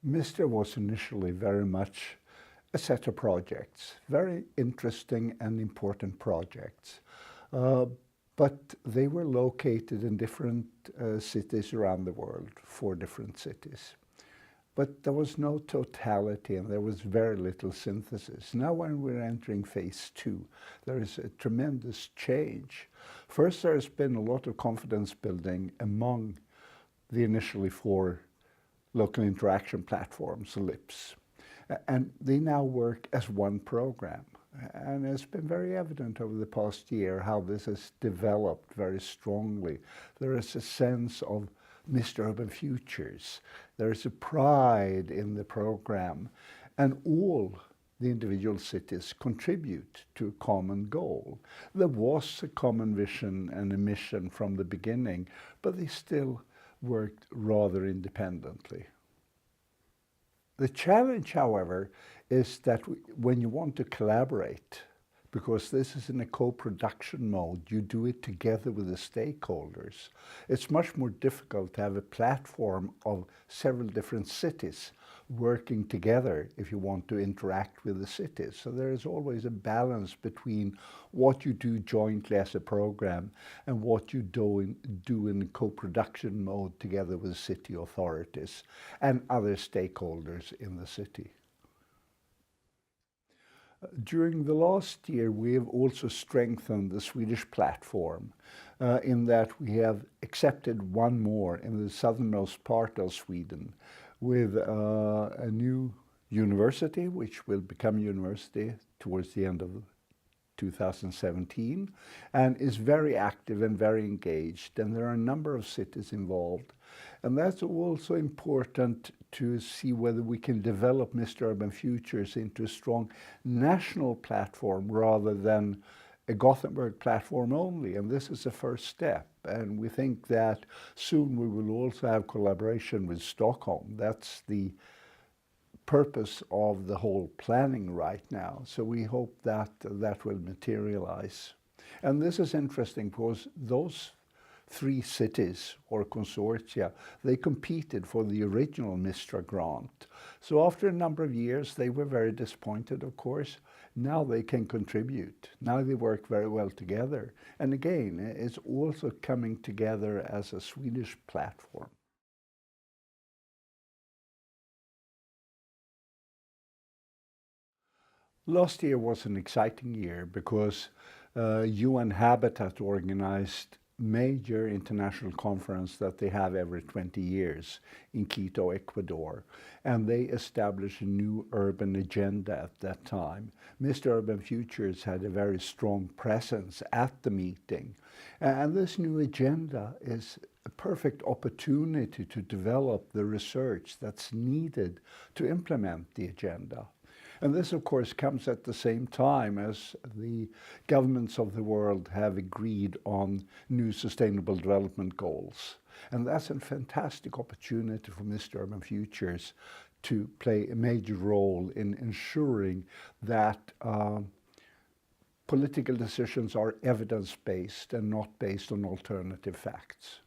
Mistra was initially very much a set of projects, very interesting and important projects. But they were located in different cities around the world, 4 different cities. But there was no totality and there was very little synthesis. Now when we're entering phase 2, there is a tremendous change. First, there's been a lot of confidence building among the initially 4 local interaction platforms, LIPs. And they now work as one program. And it's been very evident over the past year how this has developed very strongly. There is a sense of Mistra Urban Futures. There is a pride in the program. And all the individual cities contribute to a common goal. There was a common vision and a mission from the beginning, but they still worked rather independently. The challenge, however, is that when you want to collaborate, because this is in a co-production mode, you do it together with the stakeholders. It's much more difficult to have a platform of several different cities working together if you want to interact with the cities. So there is always a balance between what you do jointly as a program and what you do in co-production mode together with city authorities and other stakeholders in the city. During the last year, we have also strengthened the Swedish platform in that we have accepted one more in the southernmost part of Sweden with a new university, which will become university towards the end of 2017, and is very active and very engaged. And there are a number of cities involved. And that's also important to see whether we can develop Mistra Urban Futures into a strong national platform rather than a Gothenburg platform only. And this is a first step. And we think that soon we will also have collaboration with Stockholm. That's the purpose of the whole planning right now. So we hope that that will materialize. And this is interesting because those 3 cities or consortia, they competed for the original Mistra grant. So after a number of years, they were very disappointed, of course. Now they can contribute. Now they work very well together. And again, it's also coming together as a Swedish platform. Last year was an exciting year because UN Habitat organized major international conference that they have every 20 years in Quito, Ecuador. And they established a new urban agenda at that time. Mistra Urban Futures had a very strong presence at the meeting. And this new agenda is a perfect opportunity to develop the research that's needed to implement the agenda. And this, of course, comes at the same time as the governments of the world have agreed on new sustainable development goals. And that's a fantastic opportunity for Mistra Urban Futures to play a major role in ensuring that political decisions are evidence-based and not based on alternative facts.